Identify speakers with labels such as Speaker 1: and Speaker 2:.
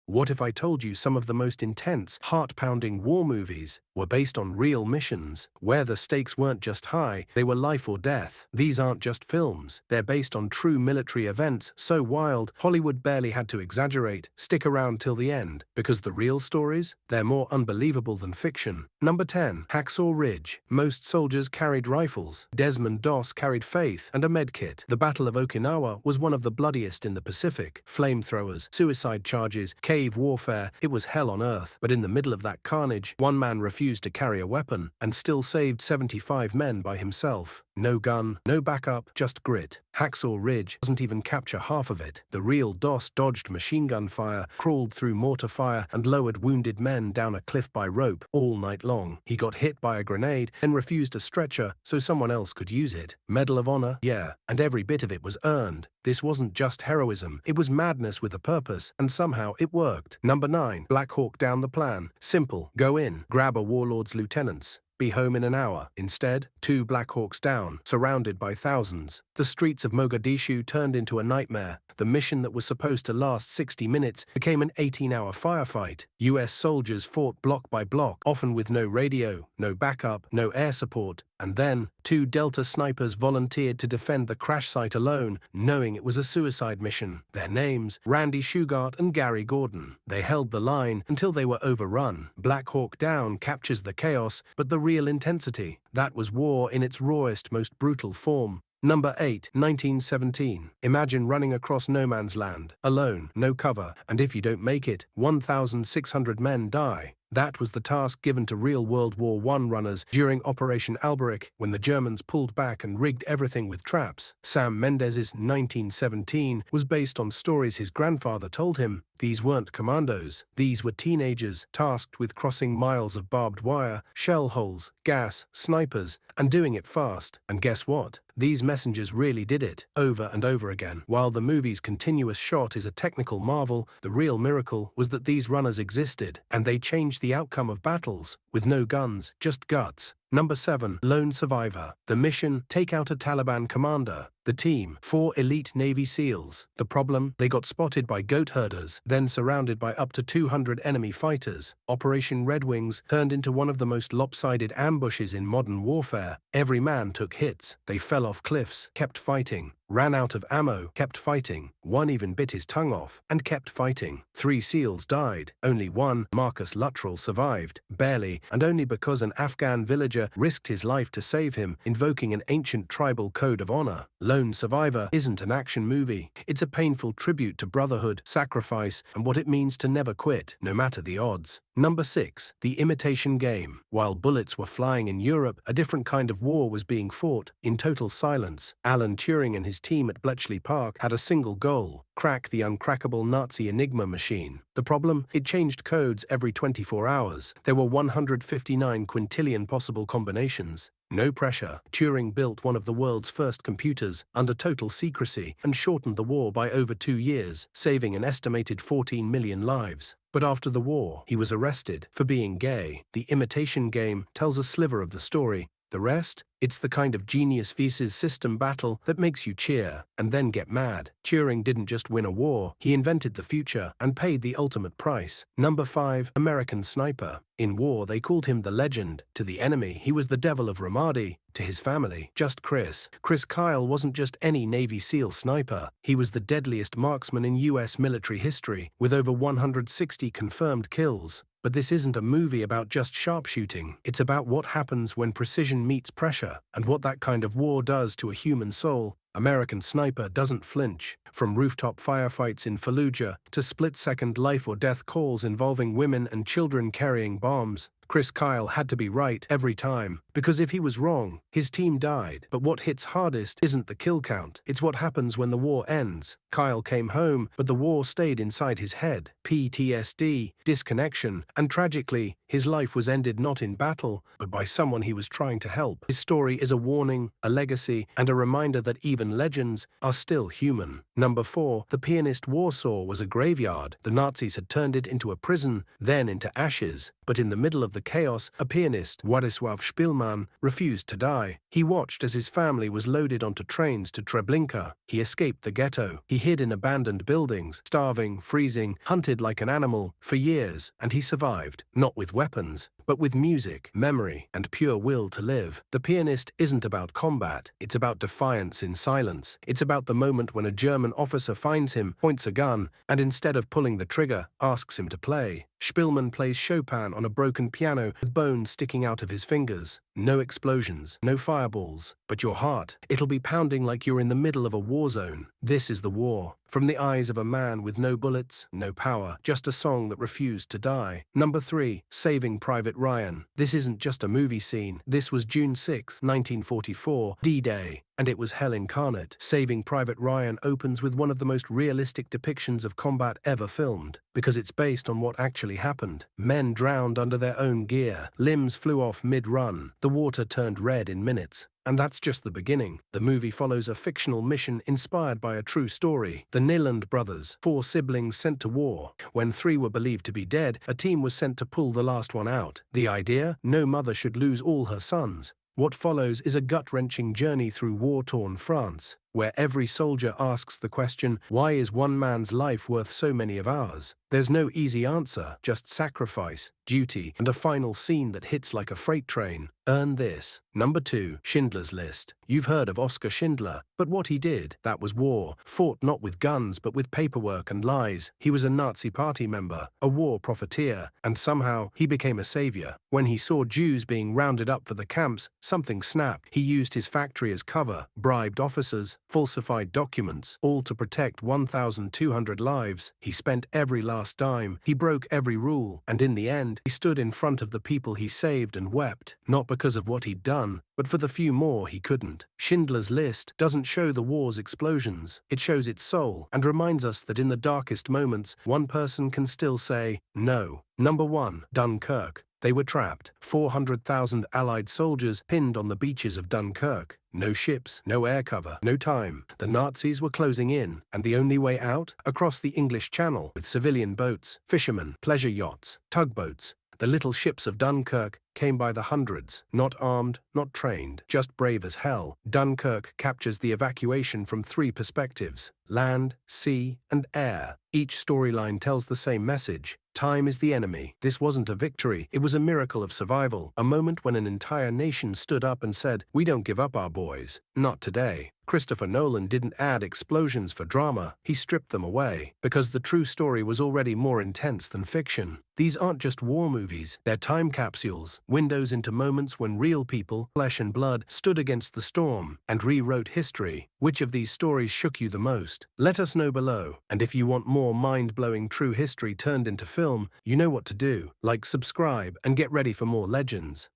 Speaker 1: What if I told you some of the most intense, heart-pounding war movies were based on real missions, where the stakes weren't just high, they were life or death? These aren't just films, they're based on true military events so wild, Hollywood barely had to exaggerate. Stick around till the end, because the real stories, they're more unbelievable than fiction. Number 10. Hacksaw Ridge. Most soldiers carried rifles. Desmond Doss carried faith and a medkit. The Battle of Okinawa was one of the bloodiest in the Pacific. Flamethrowers, suicide charges, cave warfare, it was hell on earth. But in the middle of that carnage, one man refused to carry a weapon and still saved 75 men by himself. No gun, no backup, just grit. Hacksaw Ridge doesn't even capture half of it. The real Doss dodged machine gun fire, crawled through mortar fire, and lowered wounded men down a cliff by rope all night long. He got hit by a grenade, then refused a stretcher so someone else could use it. Medal of Honor? Yeah, and every bit of it was earned. This wasn't just heroism, it was madness with a purpose, and somehow it worked. Number 9. Black Hawk Down the Plan. Simple. Go in, grab a warlord's lieutenants. Be home in an hour. Instead, 2 Black Hawks down, surrounded by thousands. The streets of Mogadishu turned into a nightmare. The mission that was supposed to last 60 minutes became an 18-hour firefight. US soldiers fought block by block, often with no radio, no backup, no air support. And then, 2 Delta snipers volunteered to defend the crash site alone, knowing it was a suicide mission. Their names, Randy Shugart and Gary Gordon. They held the line until they were overrun. Black Hawk Down captures the chaos, but the real intensity. That was war in its rawest, most brutal form. Number 8. 1917. Imagine running across no man's land, alone, no cover, and if you don't make it, 1,600 men die. That was the task given to real World War I runners during Operation Alberic, when the Germans pulled back and rigged everything with traps. Sam Mendes's 1917 was based on stories his grandfather told him. These weren't commandos. These were teenagers tasked with crossing miles of barbed wire, shell holes, gas, snipers, and doing it fast. And guess what? These messengers really did it, over and over again. While the movie's continuous shot is a technical marvel, the real miracle was that these runners existed, and they changed the outcome of battles, with no guns, just guts. Number 7. Lone Survivor. The mission, take out a Taliban commander. The team, 4 elite Navy SEALs. The problem, they got spotted by goat herders, then surrounded by up to 200 enemy fighters. Operation Red Wings turned into one of the most lopsided ambushes in modern warfare. Every man took hits. They fell off cliffs, kept fighting. Ran out of ammo, kept fighting. One even bit his tongue off, and kept fighting. 3 SEALs died. Only one, Marcus Luttrell, survived. Barely, and only because an Afghan villager risked his life to save him, invoking an ancient tribal code of honor. Lone Survivor isn't an action movie. It's a painful tribute to brotherhood, sacrifice, and what it means to never quit, no matter the odds. Number 6. The Imitation Game. While bullets were flying in Europe, a different kind of war was being fought, in total silence. Alan Turing and his team at Bletchley Park had a single goal: crack the uncrackable Nazi Enigma machine. The problem? It changed codes every 24 hours. There were 159 quintillion possible combinations. No pressure. Turing built one of the world's first computers under total secrecy and shortened the war by over 2 years, saving an estimated 14 million lives. But after the war, he was arrested for being gay. The Imitation Game tells a sliver of the story. The rest? It's the kind of genius versus system battle that makes you cheer and then get mad. Turing didn't just win a war, he invented the future and paid the ultimate price. Number 5. American Sniper. In war, they called him the legend. To the enemy, he was the devil of Ramadi. To his family, just Chris. Chris Kyle wasn't just any Navy SEAL sniper. He was the deadliest marksman in US military history, with over 160 confirmed kills. But this isn't a movie about just sharpshooting. It's about what happens when precision meets pressure, and what that kind of war does to a human soul. American Sniper doesn't flinch. From rooftop firefights in Fallujah to split-second life-or-death calls involving women and children carrying bombs, Chris Kyle had to be right every time, because if he was wrong, his team died. But what hits hardest isn't the kill count, it's what happens when the war ends. Kyle came home, but the war stayed inside his head. PTSD, disconnection, and tragically, his life was ended not in battle, but by someone he was trying to help. His story is a warning, a legacy, and a reminder that even legends are still human. Number 4. The Pianist. Warsaw was a graveyard. The Nazis had turned it into a prison, then into ashes. But in the middle of the the chaos, a pianist, Władysław Szpilman, refused to die. He watched as his family was loaded onto trains to Treblinka. He escaped the ghetto. He hid in abandoned buildings, starving, freezing, hunted like an animal for years, and he survived, not with weapons, but with music, memory, and pure will to live. The Pianist isn't about combat, it's about defiance in silence. It's about the moment when a German officer finds him, points a gun, and instead of pulling the trigger, asks him to play. Szpilman plays Chopin on a broken piano with bones sticking out of his fingers. No explosions, no fireballs, but your heart. It'll be pounding like you're in the middle of a war zone. This is the war. From the eyes of a man with no bullets, no power, just a song that refused to die. Number 3, Saving Private Ryan. This isn't just a movie scene. This was June 6, 1944, D-Day. And it was hell incarnate. Saving Private Ryan opens with one of the most realistic depictions of combat ever filmed, because it's based on what actually happened. Men drowned under their own gear, limbs flew off mid-run, the water turned red in minutes. And that's just the beginning. The movie follows a fictional mission inspired by a true story. The Nyland brothers, 4 siblings sent to war. When 3 were believed to be dead, a team was sent to pull the last one out. The idea? No mother should lose all her sons. What follows is a gut-wrenching journey through war-torn France, where every soldier asks the question, why is one man's life worth so many of ours? There's no easy answer, just sacrifice, duty, and a final scene that hits like a freight train. Earn this. Number 2, Schindler's List. You've heard of Oskar Schindler, but what he did, that was war. Fought not with guns, but with paperwork and lies. He was a Nazi party member, a war profiteer, and somehow he became a savior. When he saw Jews being rounded up for the camps, something snapped. He used his factory as cover, bribed officers, falsified documents, all to protect 1,200 lives. He spent every last dime, he broke every rule, and in the end, he stood in front of the people he saved and wept, not because of what he'd done, but for the few more he couldn't. Schindler's List doesn't show the war's explosions, it shows its soul, and reminds us that in the darkest moments, one person can still say, no. Number 1, Dunkirk. They were trapped, 400,000 Allied soldiers pinned on the beaches of Dunkirk. No ships, no air cover, no time. The Nazis were closing in, and the only way out? Across the English Channel, with civilian boats, fishermen, pleasure yachts, tugboats. The little ships of Dunkirk came by the hundreds, not armed, not trained, just brave as hell. Dunkirk captures the evacuation from 3 perspectives: land, sea, and air. Each storyline tells the same message. Time is the enemy. This wasn't a victory, it was a miracle of survival, a moment when an entire nation stood up and said, we don't give up our boys. Not today. Christopher Nolan didn't add explosions for drama, he stripped them away, because the true story was already more intense than fiction. These aren't just war movies, they're time capsules, windows into moments when real people, flesh and blood, stood against the storm and rewrote history. Which of these stories shook you the most? Let us know below, and if you want more mind-blowing true history turned into film, you know what to do. Like, subscribe, and get ready for more legends.